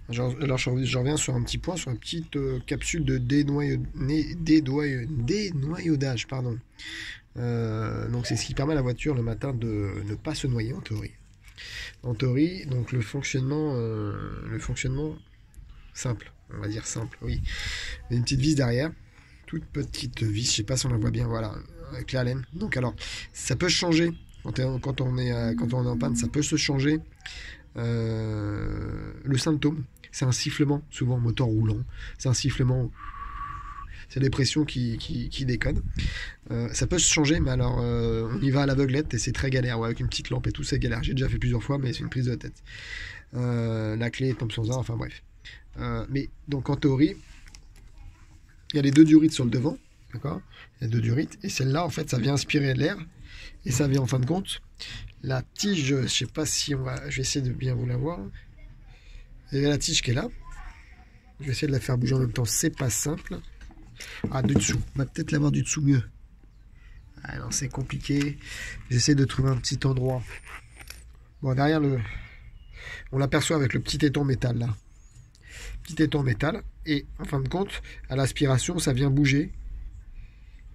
Alors, je reviens sur un petit point, sur une petite capsule de dénoyaudage, pardon. Donc c'est ce qui permet à la voiture le matin de ne pas se noyer en théorie. En théorie, donc le fonctionnement simple, on va dire simple, oui. Il y a une petite vis derrière, toute petite vis, je sais pas si on la voit bien, voilà, avec la laine. Donc alors, ça peut changer quand on est en panne, ça peut se changer. Le symptôme, c'est un sifflement, souvent moteur roulant, c'est un sifflement, c'est des pressions qui déconnent. Ça peut se changer, mais alors on y va à l'aveuglette et c'est très galère, ouais, avec une petite lampe et tout, c'est galère. J'ai déjà fait plusieurs fois, mais c'est une prise de tête. La clé tombe sans arrêt, enfin bref. Mais donc en théorie, il y a les deux durites sur le devant, d'accord. Il y a deux durites, et celle-là, en fait, ça vient aspirer l'air, et ça vient en fin de compte. La tige, je sais pas si on va, je vais essayer de bien vous la voir. Il y a la tige qui est là. Je vais essayer de la faire bouger en même temps, c'est pas simple. Ah, du dessous, on va peut-être l'avoir du dessous mieux. Alors c'est compliqué. J'essaie de trouver un petit endroit. Bon, derrière on l'aperçoit avec le petit étang métal là. Petit étang métal. Et en fin de compte, à l'aspiration, ça vient bouger.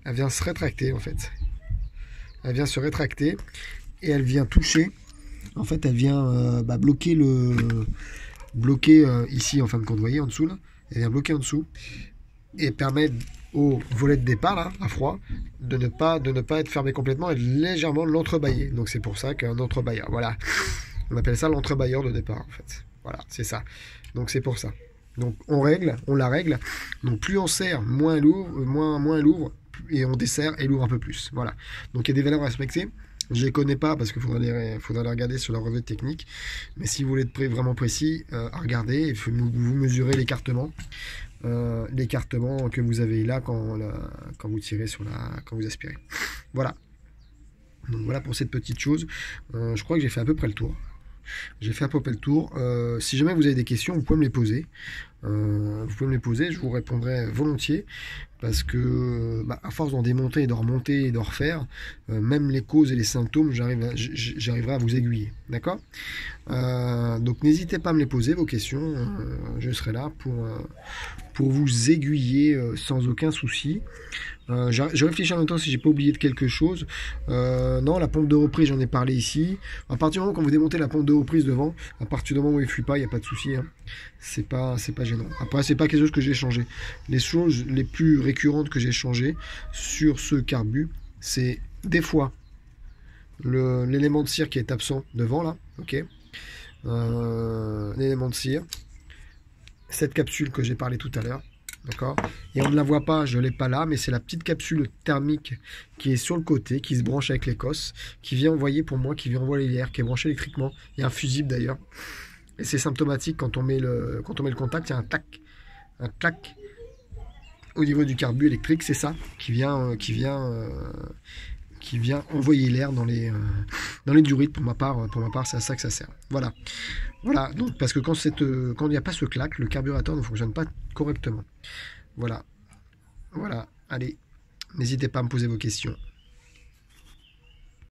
Elle vient se rétracter en fait. Elle vient se rétracter et elle vient toucher. En fait, elle vient bloquer ici en fin de compte. Vous voyez en dessous là. Elle vient bloquer en dessous et permet au volet de départ là, à froid, de ne pas être fermé complètement et légèrement l'entrebâiller. Donc c'est pour ça qu'un entrebâilleur. Voilà. On appelle ça l'entrebâilleur de départ en fait. Voilà, c'est ça. Donc c'est pour ça. Donc on la règle. Donc plus on serre, moins elle ouvre, et on desserre, elle ouvre un peu plus. Voilà. Donc il y a des valeurs à respecter. Je les connais pas parce qu'il faudra les regarder sur la revue technique. Mais si vous voulez être vraiment précis, à regarder, vous mesurez l'écartement. L'écartement que vous avez là quand vous tirez quand vous aspirez. Voilà. Donc voilà pour cette petite chose. Je crois que j'ai fait à peu près le tour. J'ai fait à peu près le tour. Si jamais vous avez des questions, vous pouvez me les poser. Je vous répondrai volontiers. Parce que, à force d'en démonter et de remonter et de refaire, même les causes et les symptômes, j'arriverai à vous aiguiller. D'accord. Donc n'hésitez pas à me les poser, vos questions. Je serai là pour vous aiguiller sans aucun souci. Je réfléchis en même temps si j'ai pas oublié de quelque chose. Non, la pompe de reprise, j'en ai parlé ici. À partir du moment quand vous démontez la pompe de reprise devant, à partir du moment où il ne fuit pas, il n'y a pas de souci. Hein. C'est pas gênant. Après, c'est pas quelque chose que j'ai changé. Les choses les plus récurrentes que j'ai changées sur ce carbu, c'est des fois l'élément de cire qui est absent devant là, ok. L'élément de cire, cette capsule que j'ai parlé tout à l'heure. D'accord. Et on ne la voit pas, je ne l'ai pas là, mais c'est la petite capsule thermique qui est sur le côté, qui se branche avec l'écosse, qui vient envoyer l'air, qui est branché électriquement. Il y a un fusible d'ailleurs. Et c'est symptomatique quand on met le contact, il y a un clac au niveau du carbu électrique, c'est ça, qui vient envoyer l'air dans les durites. Pour ma part, c'est à ça que ça sert. Voilà. Voilà, donc parce que quand il n'y a pas ce clac, le carburateur ne fonctionne pas correctement. Voilà. Voilà. Allez, n'hésitez pas à me poser vos questions.